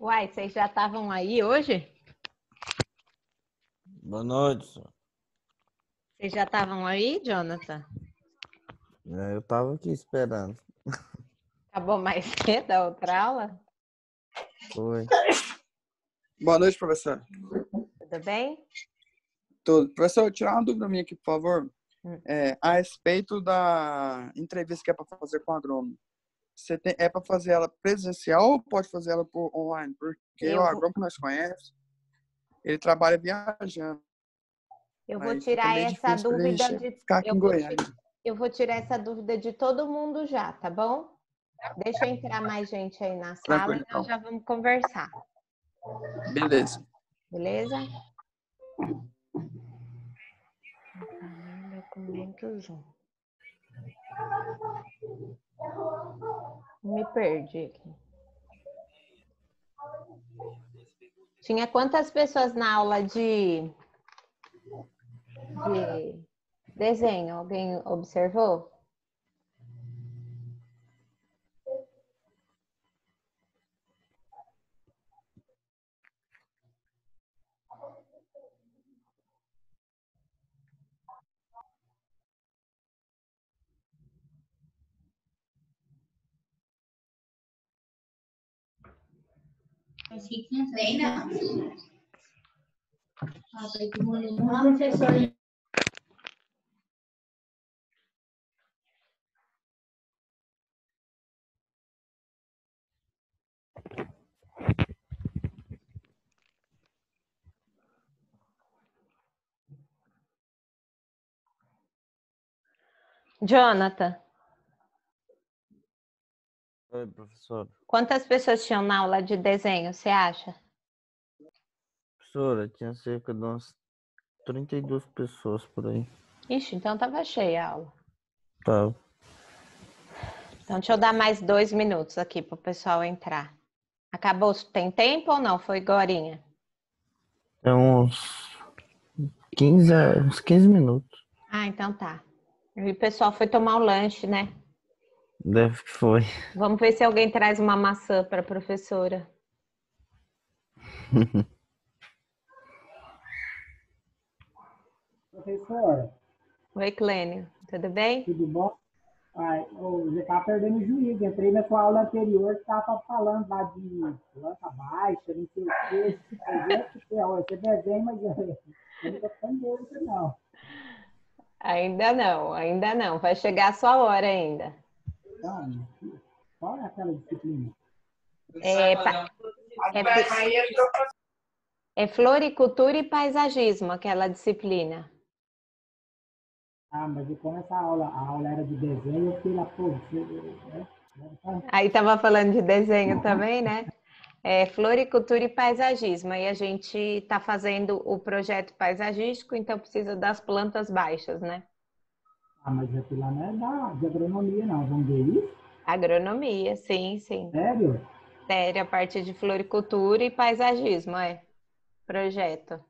Uai, vocês já estavam aí hoje? Boa noite, senhor. Vocês já estavam aí, Jonathan? Eu tava aqui esperando. Acabou mais cedo a outra aula? Foi. Boa noite, professor. Tudo bem? Tudo. Professor, tirar uma dúvida minha aqui, por favor. Hum. A respeito da entrevista que é para fazer com o agrônomo. É para fazer ela presencial ou pode fazer ela por online? Porque o agrônomo que nós conhecemos, ele trabalha viajando. Eu vou Aí tirar fica meio essa difícil pra dúvida gente de. ficar aqui em Goiânia. Eu vou tirar essa dúvida de todo mundo já, tá bom? Deixa entrar mais gente aí na sala Tranquilo, e nós então. já vamos conversar. Beleza. Beleza? Documentos 1. Me perdi aqui. Tinha quantas pessoas na aula de desenho? Alguém observou? Achei que não tem, não. Professor. Jonathan, Oi, professora. quantas pessoas tinham na aula de desenho, você acha? Professora, tinha cerca de umas 32 pessoas por aí. Ixi, então tava cheia a aula. Tá. Então deixa eu dar mais 2 minutos aqui para o pessoal entrar. Acabou? Tem tempo ou não? Foi agorinha? É uns 15 minutos. Ah, então tá. E o pessoal foi tomar o lanche, né? Deve que foi. Vamos ver se alguém traz uma maçã para a professora. Professor, Oi, Clênio. Tudo bem? tudo bom? Eu já estava perdendo o juízo. Entrei na sua aula anterior, estava falando lá de planta baixa, não sei o quê. Você desenha, mas eu não estou ficando doido, não. Ainda não, ainda não. Vai chegar a sua hora ainda. Então, qual é aquela disciplina? É floricultura e paisagismo, aquela disciplina. Ah, mas eu começo a aula era de desenho, eu fiquei lá, pô, né? Aí estava falando de desenho também, né? É floricultura e paisagismo. Aí a gente está fazendo o projeto paisagístico, então precisa das plantas baixas, né? Ah, mas aquilo lá não é de agronomia, não. Vamos ver isso? Agronomia, sim, sim. Sério? Sério, a parte de floricultura e paisagismo, é. Projeto.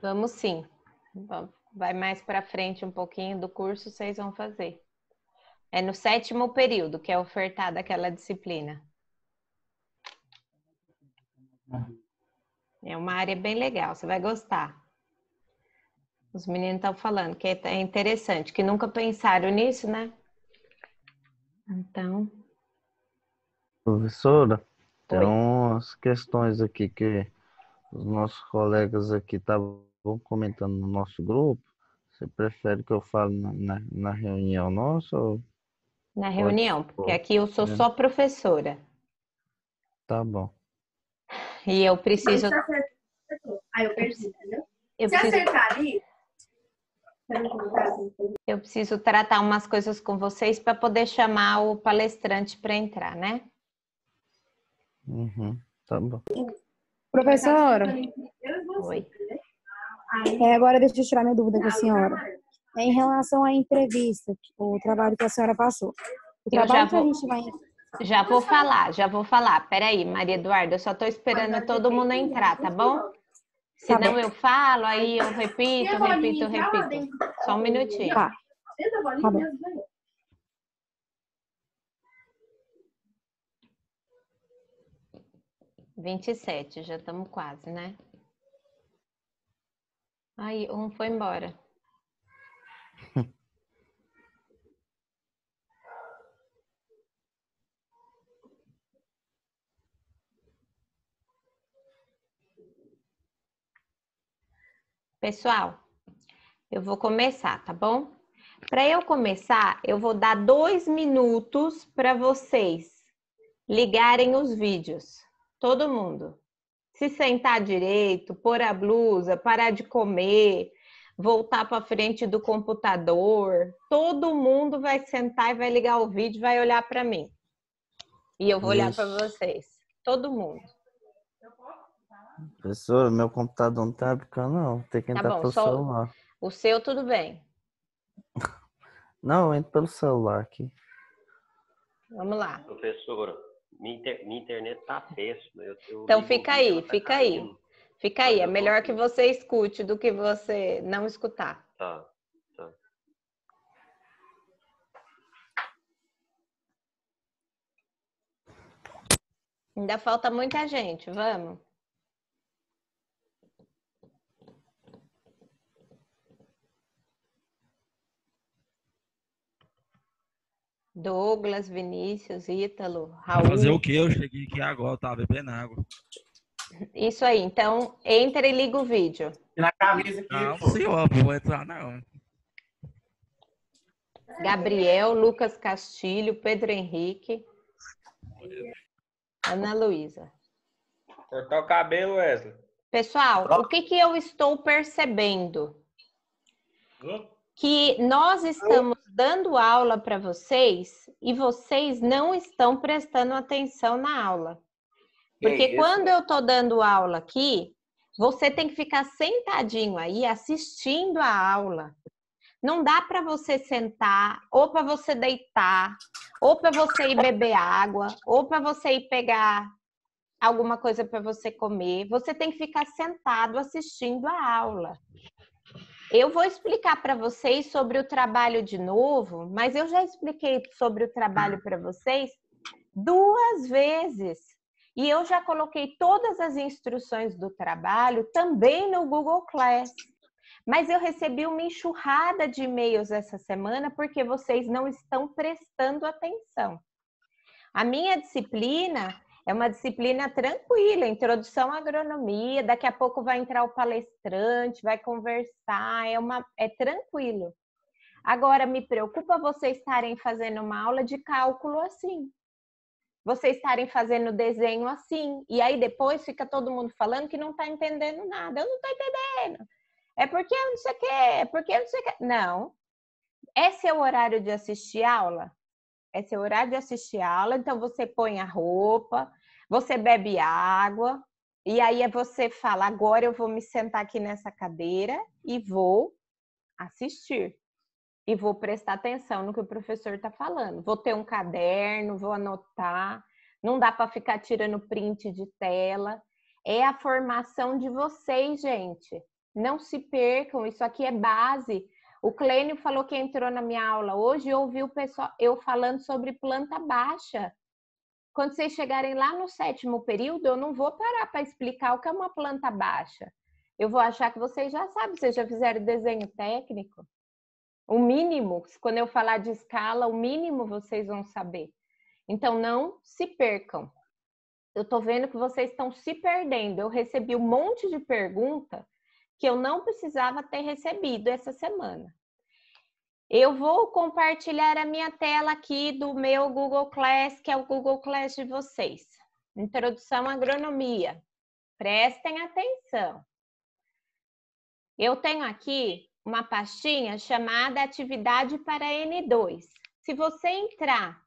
Vamos sim. Vai mais para frente um pouquinho do curso, vocês vão fazer. É no 7º período que é ofertada aquela disciplina. É uma área bem legal, você vai gostar. Os meninos estão falando que é interessante, que nunca pensaram nisso, né? Então, Professora, tem oi. umas questões aqui que os nossos colegas aqui estavam comentando no nosso grupo. Você prefere que eu fale na reunião nossa ou Na pode reunião, porque expor? aqui eu sou só professora. Tá bom. E eu preciso. Aí eu perdi, entendeu? Eu Se preciso, acertar ali, eu preciso tratar umas coisas com vocês para poder chamar o palestrante para entrar, né? Uhum, tá bom. Professora, Oi. agora deixa eu tirar minha dúvida com a senhora. É em relação à entrevista, o trabalho que a senhora passou. O Eu já trabalho que a vou, gente vai... já vou falar. Peraí, Maria Eduarda, eu só estou esperando todo mundo entrar, tá bom? Tá Senão bom. eu falo, aí eu repito. Só um minutinho. Tá, tá bom. 27, já estamos quase, né? Aí, um foi embora. Pessoal, eu vou começar, tá bom? Para eu começar, eu vou dar 2 minutos para vocês ligarem os vídeos. Todo mundo. Se sentar direito, pôr a blusa, parar de comer, voltar para frente do computador. Todo mundo vai sentar e vai ligar o vídeo e vai olhar para mim. E eu vou olhar para vocês. Todo mundo. Professora, meu computador não tá webcam, não. Tem que Tá entrar bom, pelo só celular. o seu tudo bem. Não, eu entro pelo celular aqui. Vamos lá. Professora, minha internet tá péssima. Então fica aí, fica aí. Fica aí, é melhor que você escute do que você não escutar. Tá. Ainda falta muita gente, vamos. Douglas, Vinícius, Ítalo, Raul. Fazer o quê? Eu cheguei aqui agora, eu tava bebendo água. Isso aí, então entra e liga o vídeo. Na camisa aqui. Não, senhor, não vou entrar não. Gabriel, Lucas Castilho, Pedro Henrique, Ana Luísa. Cortar o cabelo, Wesley. Pessoal, o que eu estou percebendo? Que nós estamos dando aula para vocês e vocês não estão prestando atenção na aula. Porque quando eu estou dando aula aqui, você tem que ficar sentadinho aí assistindo a aula. Não dá para você sentar, ou para você deitar, ou para você ir beber água, ou para você ir pegar alguma coisa para você comer. Você tem que ficar sentado assistindo a aula. Eu vou explicar para vocês sobre o trabalho de novo, mas eu já expliquei sobre o trabalho para vocês 2 vezes. E eu já coloquei todas as instruções do trabalho também no Google Class. Mas eu recebi uma enxurrada de e-mails essa semana porque vocês não estão prestando atenção. A minha disciplina é uma disciplina tranquila, introdução à agronomia, daqui a pouco vai entrar o palestrante, vai conversar, é tranquilo. Agora, me preocupa vocês estarem fazendo uma aula de cálculo assim. Vocês estarem fazendo desenho assim, e aí depois fica todo mundo falando que não está entendendo nada. Eu não estou entendendo. É porque eu não sei o quê, é porque eu não sei o quê. Não. É seu horário de assistir aula? É seu horário de assistir aula, então você põe a roupa, você bebe água, e aí você fala, agora eu vou me sentar aqui nessa cadeira e vou assistir. E vou prestar atenção no que o professor está falando. Vou ter um caderno, vou anotar. Não dá para ficar tirando print de tela. É a formação de vocês, gente. Não se percam, isso aqui é base. O Clênio falou que entrou na minha aula hoje e ouviu o pessoal, eu falando sobre planta baixa. Quando vocês chegarem lá no 7º período, eu não vou parar para explicar o que é uma planta baixa. Eu vou achar que vocês já sabem, vocês já fizeram desenho técnico. O mínimo, quando eu falar de escala, o mínimo vocês vão saber. Então, não se percam. Eu estou vendo que vocês estão se perdendo. Eu recebi um monte de pergunta que eu não precisava ter recebido essa semana. Eu vou compartilhar a minha tela aqui do meu Google Class, que é o Google Class de vocês. Introdução à agronomia. Prestem atenção. Eu tenho aqui uma pastinha chamada Atividade para N2. Se você entrar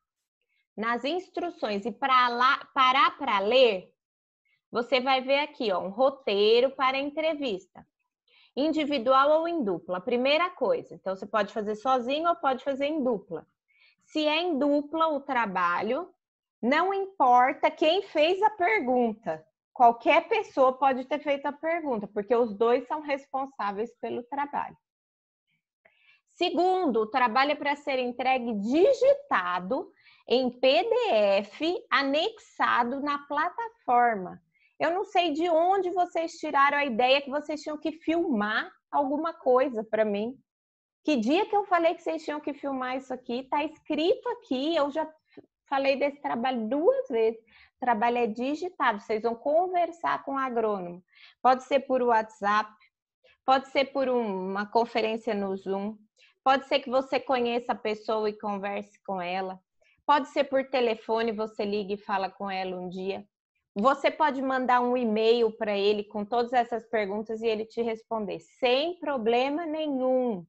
nas instruções e parar para ler, você vai ver aqui, ó, um roteiro para entrevista. Individual ou em dupla, a primeira coisa. Então, você pode fazer sozinho ou pode fazer em dupla. Se é em dupla o trabalho, não importa quem fez a pergunta. Qualquer pessoa pode ter feito a pergunta, porque os dois são responsáveis pelo trabalho. Segundo, o trabalho é para ser entregue digitado em PDF, anexado na plataforma. Eu não sei de onde vocês tiraram a ideia que vocês tinham que filmar alguma coisa para mim. Que dia que eu falei que vocês tinham que filmar isso aqui? Está escrito aqui, eu já falei desse trabalho 2 vezes. O trabalho é digitado, vocês vão conversar com o agrônomo. Pode ser por WhatsApp, pode ser por uma conferência no Zoom, pode ser que você conheça a pessoa e converse com ela, pode ser por telefone, você liga e fala com ela um dia. Você pode mandar um e-mail para ele com todas essas perguntas e ele te responder, sem problema nenhum.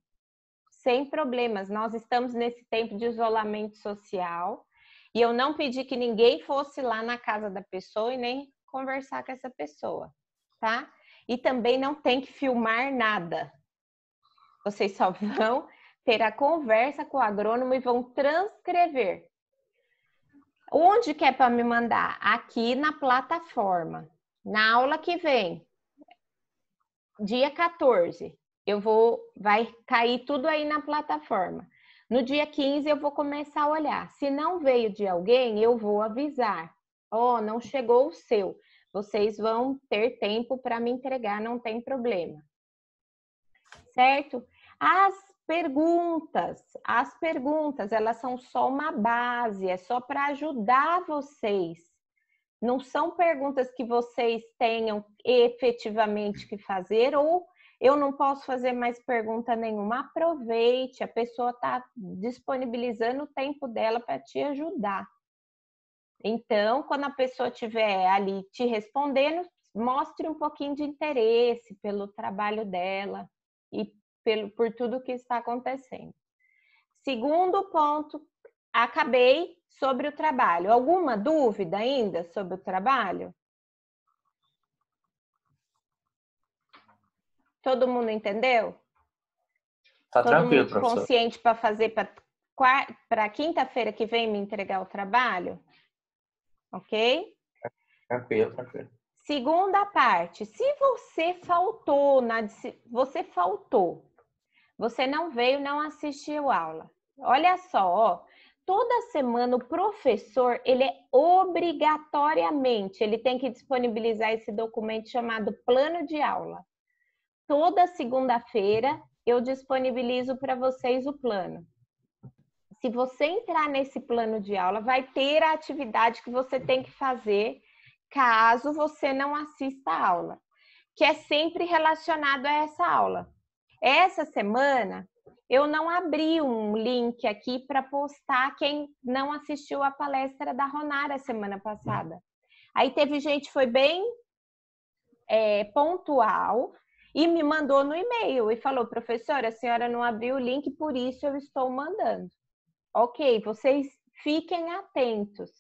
Sem problemas. Nós estamos nesse tempo de isolamento social e eu não pedi que ninguém fosse lá na casa da pessoa e nem conversar com essa pessoa, tá? E também não tem que filmar nada. Vocês só vão ter a conversa com o agrônomo e vão transcrever. Onde que é para me mandar? Aqui na plataforma. Na aula que vem, dia 14. Vai cair tudo aí na plataforma. No dia 15 eu vou começar a olhar. Se não veio de alguém, eu vou avisar. Ó, não chegou o seu. Vocês vão ter tempo para me entregar, não tem problema. Certo? As perguntas, elas são só uma base, é só para ajudar vocês. Não são perguntas que vocês tenham efetivamente que fazer ou eu não posso fazer mais pergunta nenhuma. Aproveite, a pessoa está disponibilizando o tempo dela para te ajudar. Então, quando a pessoa estiver ali te respondendo, mostre um pouquinho de interesse pelo trabalho dela e por tudo que está acontecendo. Segundo ponto, acabei sobre o trabalho. Alguma dúvida ainda sobre o trabalho? Todo mundo entendeu? Tá Todo tranquilo, mundo professor. consciente para fazer para quinta-feira que vem me entregar o trabalho? Ok? Tranquilo, tranquilo. Segunda parte, se você faltou, você não veio, não assistiu aula. Olha só, ó, toda semana o professor, ele é obrigatoriamente, ele tem que disponibilizar esse documento chamado plano de aula. Toda segunda-feira eu disponibilizo para vocês o plano. Se você entrar nesse plano de aula, vai ter a atividade que você tem que fazer caso você não assista a aula, que é sempre relacionado a essa aula. Essa semana, eu não abri um link aqui para postar quem não assistiu a palestra da Ronara semana passada. Aí teve gente que foi bem pontual e me mandou no e-mail e falou, professora, a senhora não abriu o link, por isso eu estou mandando. Ok, vocês fiquem atentos.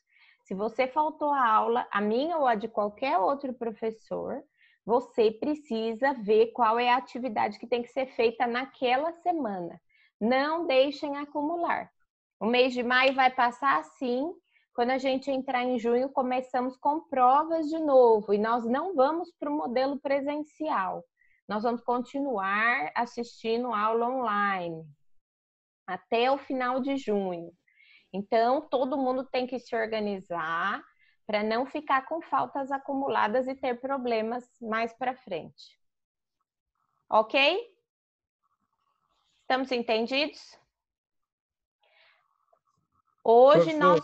Se você faltou a aula, a minha ou a de qualquer outro professor, você precisa ver qual é a atividade que tem que ser feita naquela semana. Não deixem acumular. O mês de maio vai passar assim. Quando a gente entrar em junho, começamos com provas de novo. E nós não vamos para o modelo presencial. Nós vamos continuar assistindo aula online até o final de junho. Então, todo mundo tem que se organizar para não ficar com faltas acumuladas e ter problemas mais para frente. Ok? Estamos entendidos? Hoje nós...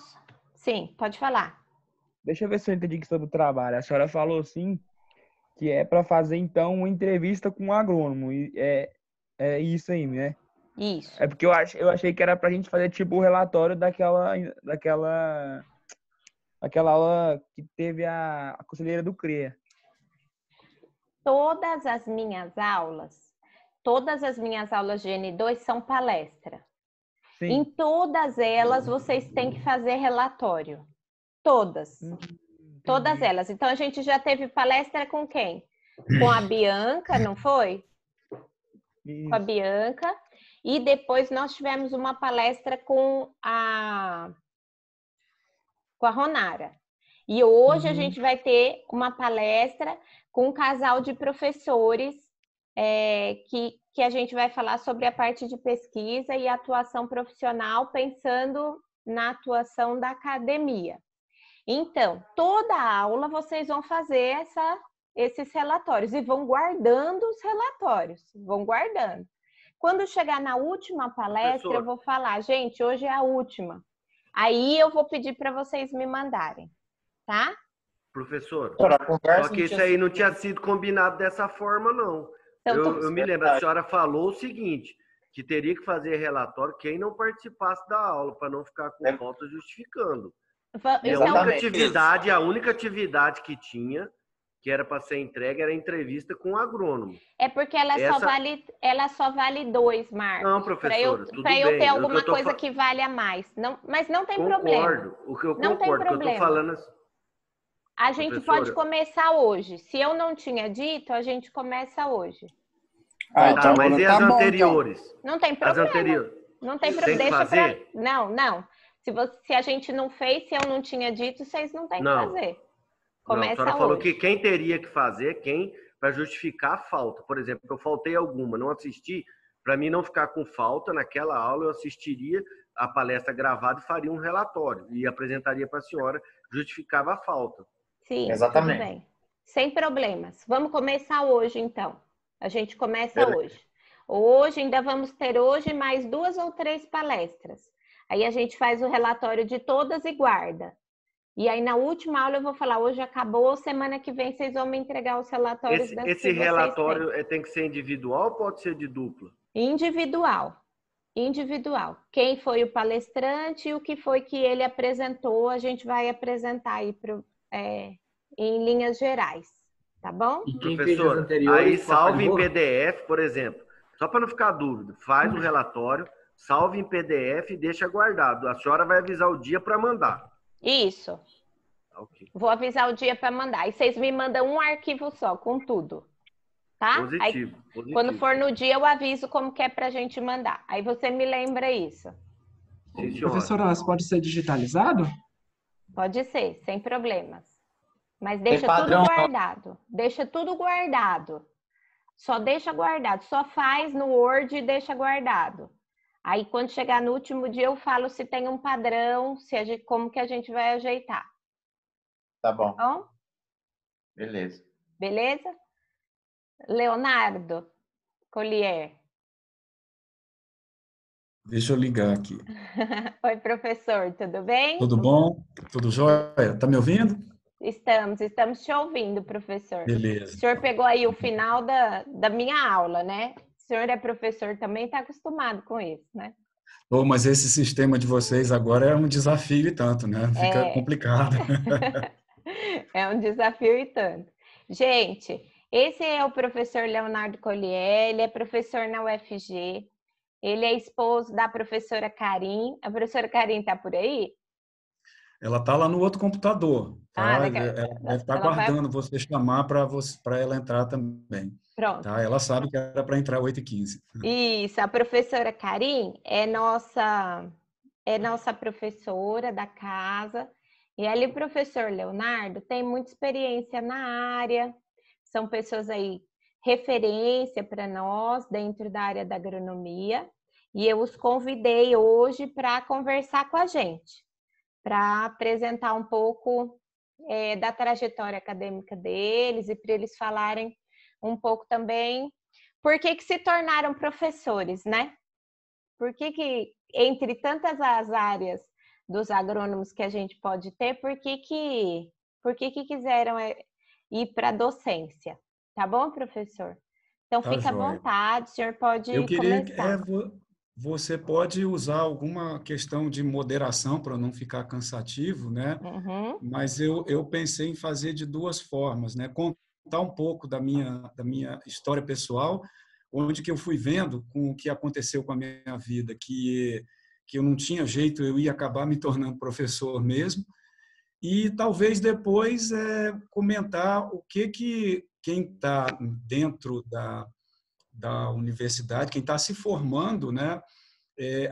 Sim, pode falar. Deixa eu ver se eu entendi aqui sobre o trabalho. A senhora falou assim que é para fazer, então, uma entrevista com um agrônomo. E é isso aí, né? Isso. É porque eu achei que era pra gente fazer tipo o relatório daquela aula que teve a conselheira do CREA. Todas as minhas aulas de N2 são palestra. Sim. Em todas elas, vocês têm que fazer relatório. Todas. Todas elas. Então, a gente já teve palestra com quem? Com a Bianca, não foi? Isso. Com a Bianca. E depois nós tivemos uma palestra com a Ronara. E hoje a gente vai ter uma palestra com um casal de professores que a gente vai falar sobre a parte de pesquisa e atuação profissional, pensando na atuação da academia. Então, toda aula vocês vão fazer esses relatórios e vão guardando os relatórios, vão guardando. Quando chegar na última palestra, eu vou falar, gente, hoje é a última. Aí eu vou pedir para vocês me mandarem, tá? Professor, só que isso aí não tinha sido combinado dessa forma, não. Então, eu me lembro, a senhora falou o seguinte, que teria que fazer relatório quem não participasse da aula, para não ficar com falta justificando. E a única atividade que tinha, que era para ser entregue, era a entrevista com o agrônomo. É porque ela só vale 2, Marcos. Não, professora, tudo bem. Para eu ter alguma coisa que valha mais. Não, mas não tem problema. O que eu concordo, o que eu tô falando assim. A gente pode começar hoje. Se eu não tinha dito, a gente começa hoje. Então, mas e as anteriores? Então. Não tem problema. As anteriores. Não tem problema. Tem que fazer? Não. Se a gente não fez, se eu não tinha dito, vocês não têm que fazer. Começa a senhora falou que quem teria que fazer, para justificar a falta. Por exemplo, eu faltei alguma, não assisti, para mim não ficar com falta, naquela aula eu assistiria a palestra gravada e faria um relatório. E apresentaria para a senhora, justificava a falta. Sim, exatamente. Tudo bem. Sem problemas. Vamos começar hoje, então. A gente começa hoje. Hoje, ainda vamos ter hoje mais 2 ou 3 palestras. Aí a gente faz o relatório de todas e guarda. E aí na última aula eu vou falar, hoje acabou, semana que vem vocês vão me entregar os relatórios das Esse relatório tem que ser individual ou pode ser de dupla? Individual. Quem foi o palestrante e o que foi que ele apresentou, a gente vai apresentar aí em linhas gerais, tá bom? E quem professora, fez aí salve em PDF, por exemplo, só para não ficar dúvida, faz o relatório, salve em PDF e deixa guardado. A senhora vai avisar o dia para mandar. Isso. Okay. Vou avisar o dia para mandar. E vocês me mandam um arquivo só, com tudo. Tá? Positivo. Quando for no dia, eu aviso como que é pra gente mandar. Aí você me lembra isso. Sim, professora, mas pode ser digitalizado? Pode ser, sem problemas. Mas deixa tudo guardado. Deixa tudo guardado. Só deixa guardado. Só faz no Word e deixa guardado. Aí, quando chegar no último dia, eu falo se tem um padrão, como que a gente vai ajeitar. Tá bom. Tá bom? Beleza. Beleza? Leonardo Collier. Deixa eu ligar aqui. Oi, professor, tudo bem? Tudo bom? Tudo jóia? Tá me ouvindo? Estamos te ouvindo, professor. Beleza. O senhor pegou aí o final da minha aula, né? O senhor é professor também, está acostumado com isso, né? Mas esse sistema de vocês agora é um desafio e tanto, né? Fica complicado. É um desafio e tanto. Gente, esse é o professor Leonardo Collier, ele é professor na UFG, ele é esposo da professora Karim. A professora Karim está por aí? Ela está lá no outro computador. Tá? Ela deve estar aguardando você chamar para ela entrar também. Pronto. Tá? Ela sabe que era para entrar 8h15. Isso, a professora Karim é nossa professora da casa. E ela e o professor Leonardo têm muita experiência na área. São pessoas aí, referência para nós dentro da área da agronomia. E eu os convidei hoje para conversar com a gente, para apresentar um pouco da trajetória acadêmica deles e para eles falarem um pouco também por que se tornaram professores, né? Por que entre tantas as áreas dos agrônomos que a gente pode ter, por que quiseram ir para a docência? Tá bom, professor? Então, fica à vontade, o senhor pode começar. Você pode usar alguma questão de moderação para não ficar cansativo, né? Uhum. Mas eu pensei em fazer de 2 formas, né? Contar um pouco da minha história pessoal, onde que eu fui vendo com o que aconteceu com a minha vida, que eu não tinha jeito, eu ia acabar me tornando professor mesmo, e talvez depois comentar o que quem está dentro da universidade, quem está se formando, né?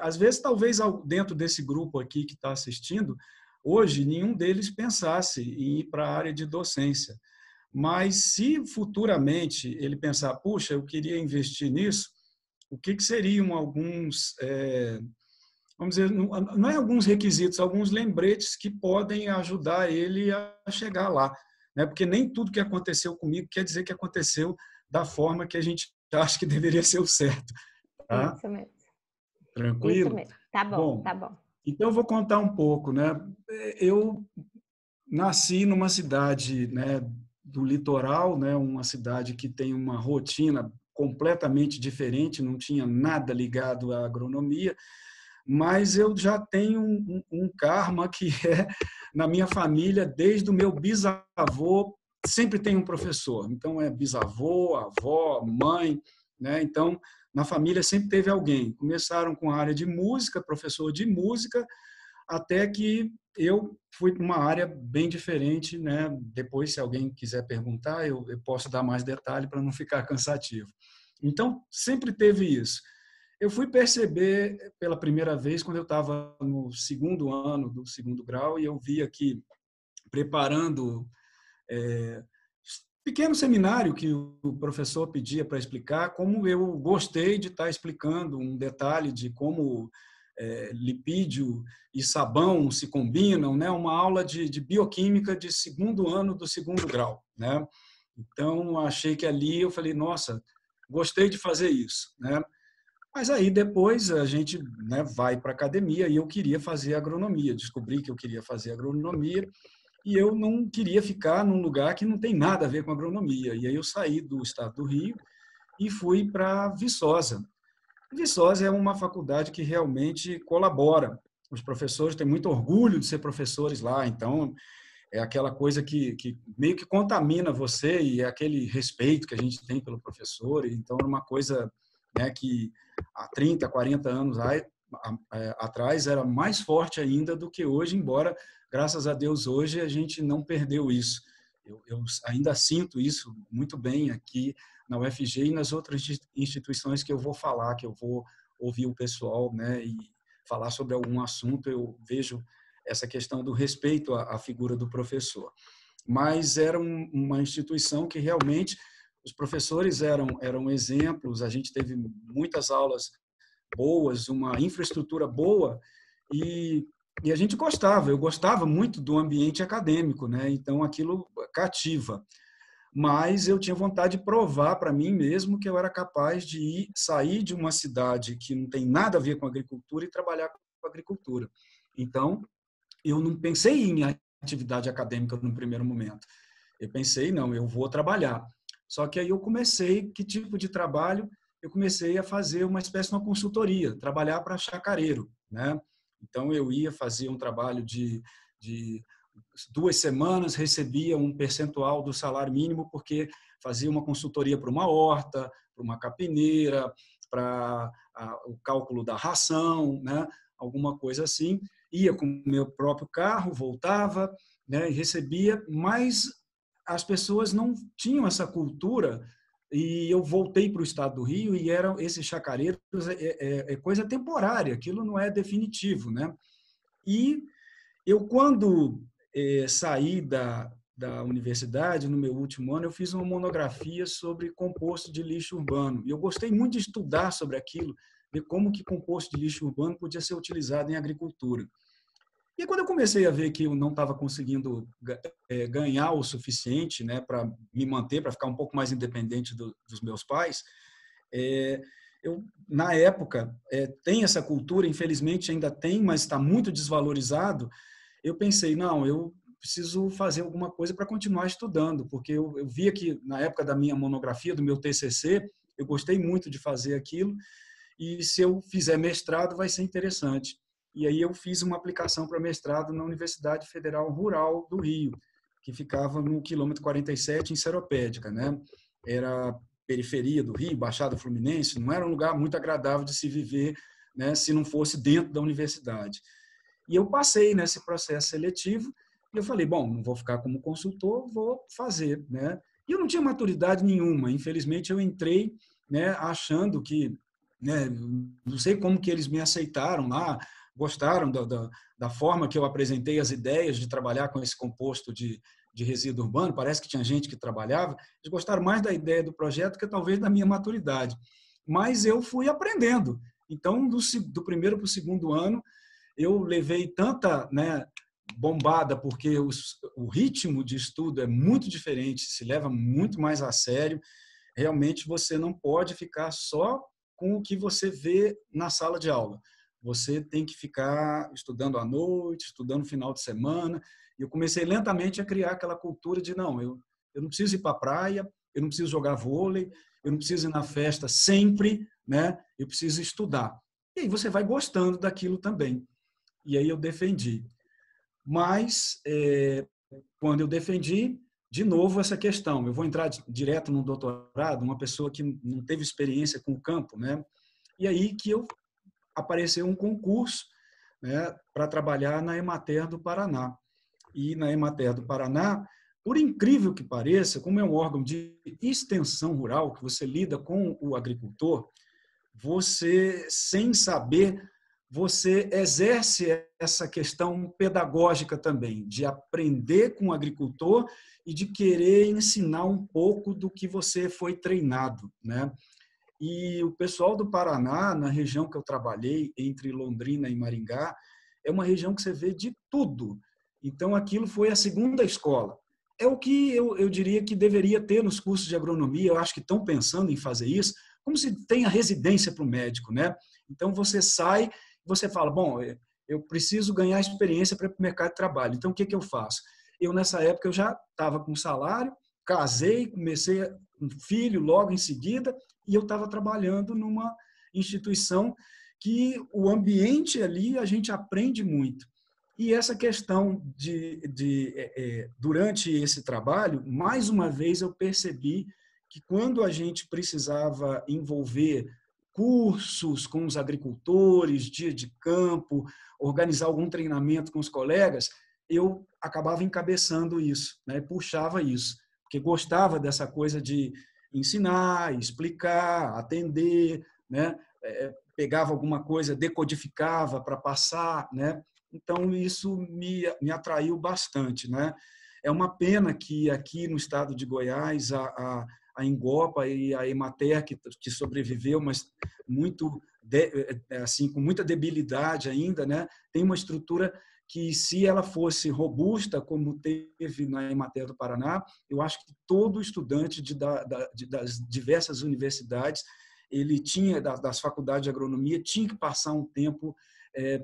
Às vezes, talvez dentro desse grupo aqui que está assistindo, hoje nenhum deles pensasse em ir para a área de docência. Mas se futuramente ele pensar, puxa, eu queria investir nisso, o que seriam vamos dizer, não é alguns requisitos, alguns lembretes que podem ajudar ele a chegar lá, né? Porque nem tudo que aconteceu comigo quer dizer que aconteceu da forma que a gente acha que deveria ser o certo. Tá? Isso mesmo. Tranquilo? Isso mesmo. Tá bom, tá bom. Então, eu vou contar um pouco, né? Eu nasci numa cidade, né, do litoral, né, uma cidade que tem uma rotina completamente diferente, não tinha nada ligado à agronomia, mas eu já tenho um karma que é na minha família, desde o meu bisavô, sempre tem um professor. Então, é bisavô, avó, mãe, né? Então, na família sempre teve alguém. Começaram com a área de música, professor de música, até que eu fui para uma área bem diferente, né? Depois, se alguém quiser perguntar, eu posso dar mais detalhe para não ficar cansativo. Então, sempre teve isso. Eu fui perceber pela primeira vez quando eu estava no segundo ano do segundo grau e eu via que, preparando pequeno seminário que o professor pedia para explicar, como eu gostei de estar explicando um detalhe de como lipídio e sabão se combinam, né? Uma aula de bioquímica de segundo ano do segundo grau, né? Então, achei que ali eu falei, nossa, gostei de fazer isso, né? Mas aí depois a gente, né, vai para a academia e eu queria fazer agronomia, descobri que eu queria fazer agronomia e eu não queria ficar num lugar que não tem nada a ver com agronomia. E aí eu saí do estado do Rio e fui para Viçosa. Viçosa é uma faculdade que realmente colabora. Os professores têm muito orgulho de ser professores lá, então é aquela coisa que meio que contamina você e é aquele respeito que a gente tem pelo professor. Então, é uma coisa, né, que há 30, 40 anos atrás era mais forte ainda do que hoje, embora, graças a Deus, hoje a gente não perdeu isso. Eu ainda sinto isso muito bem aqui na UFG e nas outras instituições que eu vou falar, que eu vou ouvir o pessoal, né, e falar sobre algum assunto, eu vejo essa questão do respeito à figura do professor. Mas era uma instituição que realmente os professores eram exemplos, a gente teve muitas aulas boas, uma infraestrutura boa e a gente gostava, eu gostava muito do ambiente acadêmico, né? Então aquilo cativa. Mas eu tinha vontade de provar para mim mesmo que eu era capaz de sair de uma cidade que não tem nada a ver com agricultura e trabalhar com agricultura. Então, eu não pensei em atividade acadêmica no primeiro momento. Eu pensei, não, eu vou trabalhar. Só que aí eu comecei, que tipo de trabalho? Eu comecei a fazer uma espécie de uma consultoria, trabalhar para chacareiro, né? Então, eu ia fazer um trabalho de 2 semanas, recebia um percentual do salário mínimo, porque fazia uma consultoria para uma horta, para uma capineira, para o cálculo da ração, né? Alguma coisa assim. Ia com o meu próprio carro, voltava, né? E recebia, mas as pessoas não tinham essa cultura e eu voltei para o estado do Rio e eram esses chacareiros, é coisa temporária, aquilo não é definitivo, né? E eu, quando saí da universidade, no meu último ano, eu fiz uma monografia sobre composto de lixo urbano. E eu gostei muito de estudar sobre aquilo, ver como que composto de lixo urbano podia ser utilizado em agricultura. E quando eu comecei a ver que eu não estava conseguindo ganhar o suficiente, né, para me manter, para ficar um pouco mais independente dos meus pais, eu, na época, tem essa cultura, infelizmente ainda tem, mas está muito desvalorizado. Eu pensei, não, eu preciso fazer alguma coisa para continuar estudando, porque eu via que na época da minha monografia, do meu TCC, eu gostei muito de fazer aquilo, e se eu fizer mestrado vai ser interessante. E aí eu fiz uma aplicação para mestrado na Universidade Federal Rural do Rio, que ficava no quilômetro 47, em Seropédica, né? Era periferia do Rio, Baixada Fluminense, não era um lugar muito agradável de se viver, né, se não fosse dentro da universidade. E eu passei nesse processo seletivo e eu falei, bom, não vou ficar como consultor, vou fazer, né? E eu não tinha maturidade nenhuma, infelizmente eu entrei, né, achando que, né, não sei como que eles me aceitaram lá, gostaram da forma que eu apresentei as ideias de trabalhar com esse composto de resíduo urbano, parece que tinha gente que trabalhava, eles gostaram mais da ideia do projeto que talvez da minha maturidade. Mas eu fui aprendendo. Então, do primeiro para o segundo ano, eu levei tanta, né, bombada, porque o ritmo de estudo é muito diferente, se leva muito mais a sério. Realmente, você não pode ficar só com o que você vê na sala de aula. Você tem que ficar estudando à noite, estudando no final de semana. E eu comecei lentamente a criar aquela cultura de, não, eu não preciso ir para a praia, eu não preciso jogar vôlei, eu não preciso ir na festa sempre, né? Eu preciso estudar. E aí você vai gostando daquilo também. E aí eu defendi. Mas, quando eu defendi, de novo, essa questão. Eu vou entrar direto no doutorado, uma pessoa que não teve experiência com o campo, né? E aí que apareceu um concurso, né, para trabalhar na Emater do Paraná. E na Emater do Paraná, por incrível que pareça, como é um órgão de extensão rural, que você lida com o agricultor, você, sem saber, você exerce essa questão pedagógica também, de aprender com o agricultor e de querer ensinar um pouco do que você foi treinado, né? E o pessoal do Paraná, na região que eu trabalhei, entre Londrina e Maringá, é uma região que você vê de tudo. Então, aquilo foi a segunda escola. É o que eu diria que deveria ter nos cursos de agronomia. Eu acho que estão pensando em fazer isso, como se tem a residência para o médico, né? Então, você sai, você fala, bom, eu preciso ganhar experiência para ir para o mercado de trabalho. Então, o que eu faço? Eu, nessa época, eu já estava com salário, casei, comecei um filho logo em seguida, e eu estava trabalhando numa instituição que o ambiente ali a gente aprende muito. E essa questão durante esse trabalho, mais uma vez eu percebi que quando a gente precisava envolver cursos com os agricultores, dia de campo, organizar algum treinamento com os colegas, eu acabava encabeçando isso, né? Puxava isso, porque gostava dessa coisa de ensinar, explicar, atender, né? Pegava alguma coisa, decodificava para passar, né? Então, isso me atraiu bastante, né? É uma pena que aqui no estado de Goiás, a Engopa e a Emater, que sobreviveu, mas muito, assim, com muita debilidade ainda, né? Tem uma estrutura que, se ela fosse robusta, como teve na Emater do Paraná, eu acho que todo estudante das diversas universidades, ele tinha, das faculdades de agronomia, tinha que passar um tempo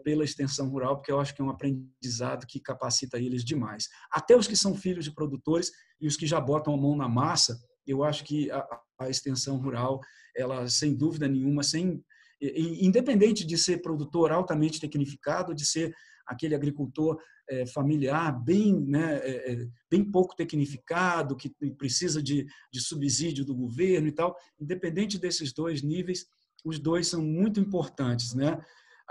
pela extensão rural, porque eu acho que é um aprendizado que capacita eles demais. Até os que são filhos de produtores e os que já botam a mão na massa, eu acho que a extensão rural, ela, sem dúvida nenhuma, independente de ser produtor altamente tecnificado, de ser aquele agricultor familiar, bem, né, bem pouco tecnificado, que precisa de subsídio do governo e tal, independente desses dois níveis, os dois são muito importantes, né?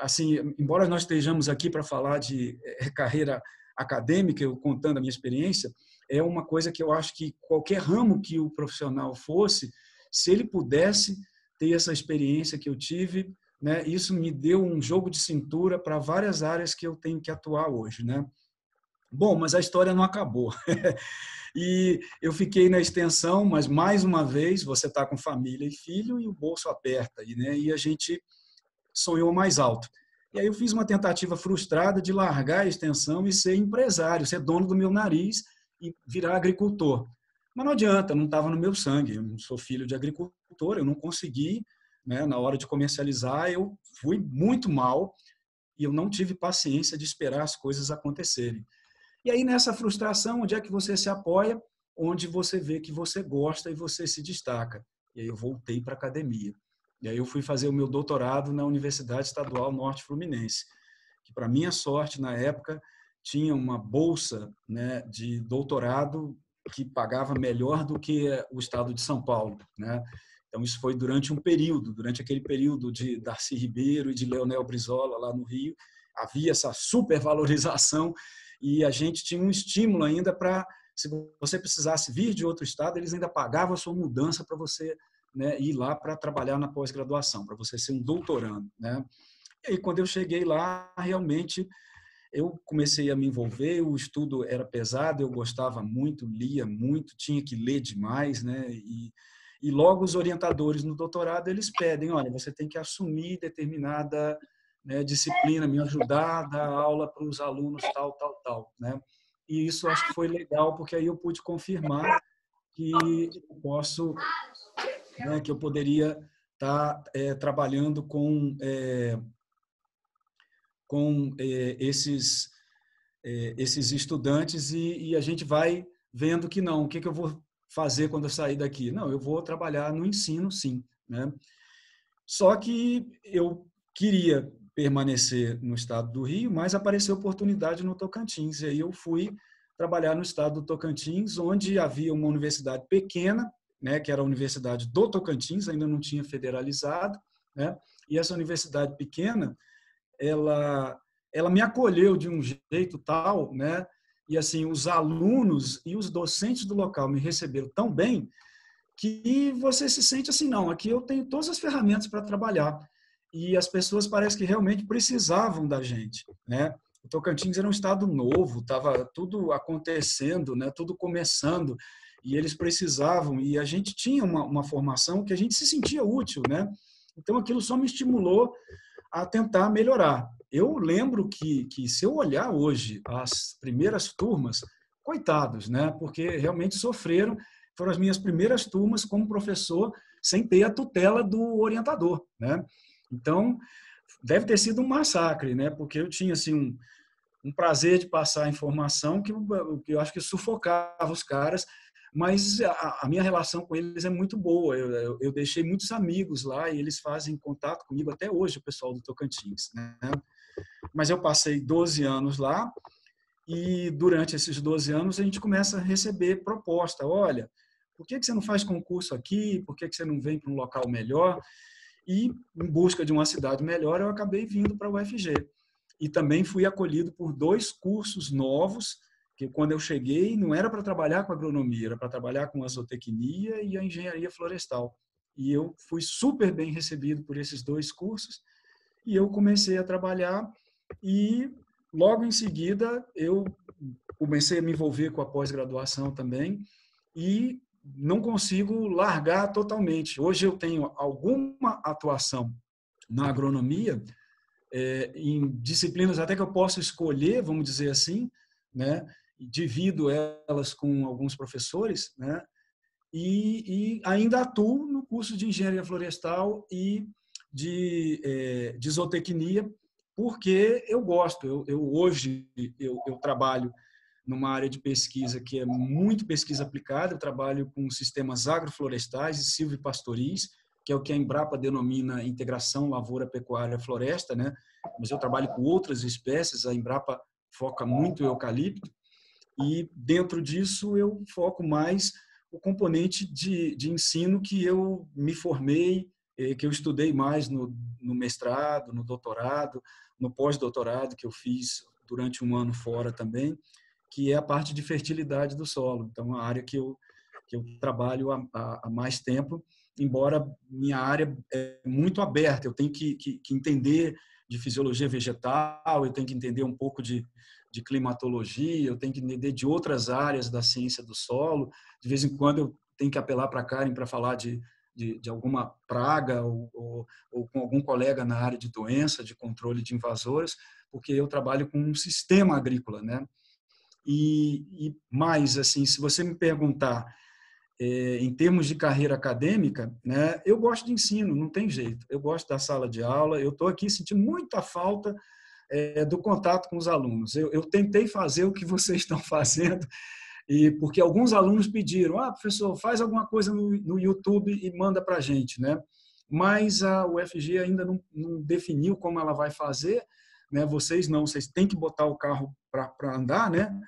Assim, embora nós estejamos aqui para falar de carreira acadêmica, eu contando a minha experiência, é uma coisa que eu acho que qualquer ramo que o profissional fosse, se ele pudesse ter essa experiência que eu tive, né, isso me deu um jogo de cintura para várias áreas que eu tenho que atuar hoje, né? Bom, mas a história não acabou. E eu fiquei na extensão, mas mais uma vez você está com família e filho e o bolso aperta, né? E a gente sonhou mais alto. E aí eu fiz uma tentativa frustrada de largar a extensão e ser empresário, ser dono do meu nariz e virar agricultor. Mas não adianta, não estava no meu sangue. Eu não sou filho de agricultor, eu não consegui, né? Na hora de comercializar, eu fui muito mal e eu não tive paciência de esperar as coisas acontecerem. E aí, nessa frustração, onde é que você se apoia? Onde você vê que você gosta e você se destaca. E aí eu voltei para a academia. E aí eu fui fazer o meu doutorado na Universidade Estadual Norte Fluminense, que, para minha sorte, na época, tinha uma bolsa, né, de doutorado que pagava melhor do que o estado de São Paulo, né? Então, isso foi durante aquele período de Darcy Ribeiro e de Leonel Brizola, lá no Rio, havia essa supervalorização e a gente tinha um estímulo ainda para, se você precisasse vir de outro estado, eles ainda pagavam a sua mudança para você, né, ir lá para trabalhar na pós-graduação, para você ser um doutorando, né? E aí, quando eu cheguei lá, realmente, eu comecei a me envolver, o estudo era pesado, eu gostava muito, lia muito, tinha que ler demais, né? E logo os orientadores no doutorado, eles pedem, olha, você tem que assumir determinada, né, disciplina, me ajudar a dar aula para os alunos tal, tal, tal, né? E isso acho que foi legal, porque aí eu pude confirmar que eu posso, né, que eu poderia estar trabalhando com esses estudantes e a gente vai vendo que não, o que eu vou fazer quando eu sair daqui? Não, eu vou trabalhar no ensino, sim, né? Só que eu queria permanecer no estado do Rio, mas apareceu oportunidade no Tocantins, e aí eu fui trabalhar no estado do Tocantins, onde havia uma universidade pequena, né, que era a Universidade do Tocantins, ainda não tinha federalizado, né? E essa universidade pequena, ela me acolheu de um jeito tal, né? E assim, os alunos e os docentes do local me receberam tão bem que você se sente assim, não, aqui eu tenho todas as ferramentas para trabalhar. E as pessoas parece que realmente precisavam da gente, né? O Tocantins era um estado novo, estava tudo acontecendo, né? Tudo começando, e eles precisavam, e a gente tinha uma formação que a gente se sentia útil, né? Então aquilo só me estimulou a tentar melhorar. Eu lembro que se eu olhar hoje as primeiras turmas, coitados, né? Porque realmente sofreram, foram as minhas primeiras turmas como professor sem ter a tutela do orientador, né? Então, deve ter sido um massacre, né? Porque eu tinha assim um prazer de passar a informação que eu acho que sufocava os caras, mas a minha relação com eles é muito boa. Eu deixei muitos amigos lá e eles fazem contato comigo até hoje, o pessoal do Tocantins, né? Mas eu passei 12 anos lá e durante esses 12 anos a gente começa a receber proposta. Olha, por que você não faz concurso aqui? Por que você não vem para um local melhor? E em busca de uma cidade melhor, eu acabei vindo para o UFG. E também fui acolhido por 2 cursos novos, que quando eu cheguei não era para trabalhar com agronomia, era para trabalhar com a zootecnia e a engenharia florestal. E eu fui super bem recebido por esses 2 cursos e eu comecei a trabalhar e logo em seguida eu comecei a me envolver com a pós-graduação também e não consigo largar totalmente. Hoje eu tenho alguma atuação na agronomia, em disciplinas até que eu posso escolher, vamos dizer assim, né? Divido elas com alguns professores, né? E ainda atuo no curso de engenharia florestal e de zootecnia, porque eu gosto. Hoje eu trabalho numa área de pesquisa que é muito pesquisa aplicada. Eu trabalho com sistemas agroflorestais e silvipastoris, que é o que a Embrapa denomina integração lavoura-pecuária-floresta, né? Mas eu trabalho com outras espécies, a Embrapa foca muito em eucalipto, e dentro disso eu foco mais o componente de ensino que eu me formei, que eu estudei mais no mestrado, no doutorado, no pós-doutorado, que eu fiz durante um ano fora também, que é a parte de fertilidade do solo. Então, a área que eu trabalho há mais tempo, embora minha área é muito aberta, eu tenho que entender de fisiologia vegetal, eu tenho que entender um pouco de climatologia, eu tenho que entender de outras áreas da ciência do solo. De vez em quando eu tenho que apelar para a Karen para falar de alguma praga ou com algum colega na área de doença, de controle de invasoras, porque eu trabalho com um sistema agrícola, né? E mais, assim, se você me perguntar em termos de carreira acadêmica, né, eu gosto de ensino, não tem jeito. Eu gosto da sala de aula, eu estou aqui sentindo muita falta do contato com os alunos. Eu tentei fazer o que vocês estão fazendo, porque alguns alunos pediram, professor, faz alguma coisa no YouTube e manda para a gente, né? Mas a UFG ainda não definiu como ela vai fazer, né? Vocês têm que botar o carro para andar, né?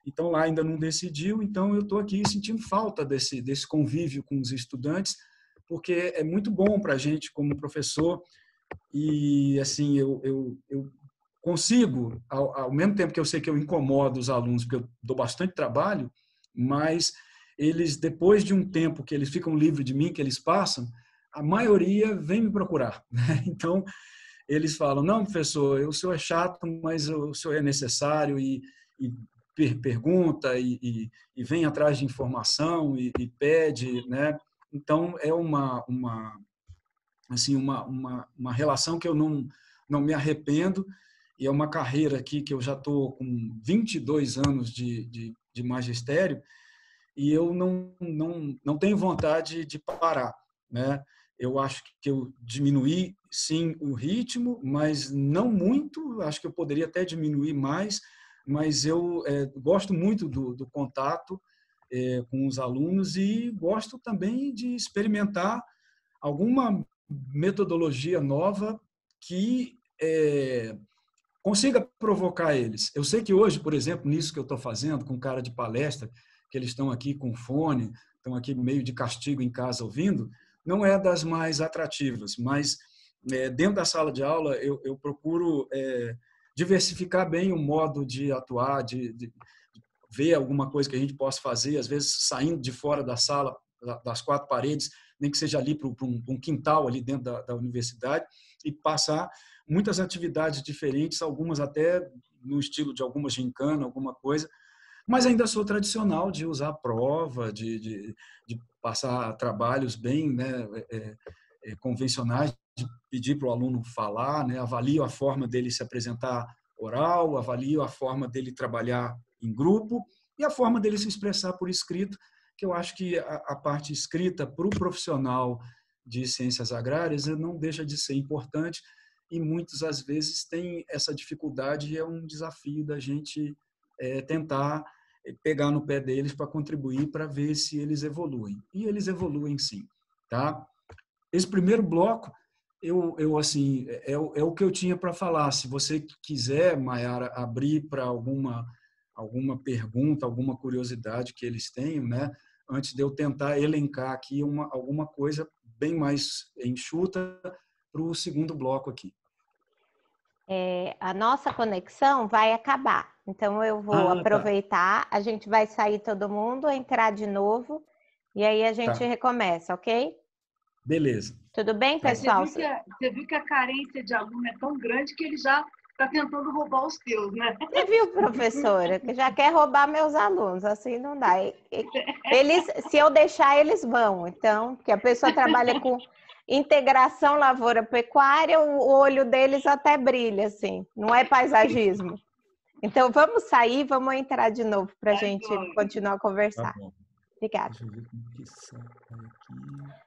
Então, lá ainda não decidiu, então eu estou aqui sentindo falta desse convívio com os estudantes, porque é muito bom para a gente como professor e, assim, eu consigo, ao mesmo tempo que eu sei que eu incomodo os alunos, porque eu dou bastante trabalho, mas eles, depois de um tempo que eles ficam livres de mim, que eles passam, a maioria vem me procurar, né? Então, eles falam, não, professor, o senhor é chato, mas o senhor é necessário e pergunta e vem atrás de informação e pede, né? Então, é uma relação que eu não me arrependo, e é uma carreira aqui que eu já estou com 22 anos de magistério, e eu não tenho vontade de parar, né? Eu acho que eu diminuí, sim, o ritmo, mas não muito, acho que eu poderia até diminuir mais, mas eu gosto muito do contato com os alunos e gosto também de experimentar alguma metodologia nova que consiga provocar eles. Eu sei que hoje, por exemplo, nisso que eu estou fazendo, com cara de palestra, que eles estão aqui com fone, estão aqui meio de castigo em casa ouvindo, não é das mais atrativas, mas dentro da sala de aula eu procuro diversificar bem o modo de atuar, de ver alguma coisa que a gente possa fazer, às vezes saindo de fora da sala, das quatro paredes, nem que seja ali para um quintal ali dentro da universidade, e passar muitas atividades diferentes, algumas até no estilo de alguma gincana, alguma coisa, mas ainda sou tradicional de usar prova, de passar trabalhos bem, né, convencionais, de pedir para o aluno falar, né, avalio a forma dele se apresentar oral, avalio a forma dele trabalhar em grupo e a forma dele se expressar por escrito, que eu acho que a parte escrita para o profissional de ciências agrárias não deixa de ser importante, e muitas às vezes tem essa dificuldade, e é um desafio da gente tentar pegar no pé deles para contribuir, para ver se eles evoluem. E eles evoluem sim, tá? Esse primeiro bloco, eu assim, é o que eu tinha para falar. Se você quiser, Maiara, abrir para alguma pergunta, alguma curiosidade que eles tenham, né? Antes de eu tentar elencar aqui alguma coisa bem mais enxuta para o segundo bloco aqui. A nossa conexão vai acabar, então eu vou aproveitar, a gente vai sair todo mundo, entrar de novo, e aí a gente recomeça, ok? Beleza. Tudo bem, pessoal? Você viu que a carência de aluno é tão grande que ele já está tentando roubar os teus, né? Você viu, professora, que já quer roubar meus alunos, assim não dá. Se eu deixar, eles vão, então, porque a pessoa trabalha com integração lavoura-pecuária, o olho deles até brilha, assim, não é paisagismo. Então, vamos sair, vamos entrar de novo para a gente continuar a conversar. Tá bom. Obrigada. Deixa eu ver como que sai aqui.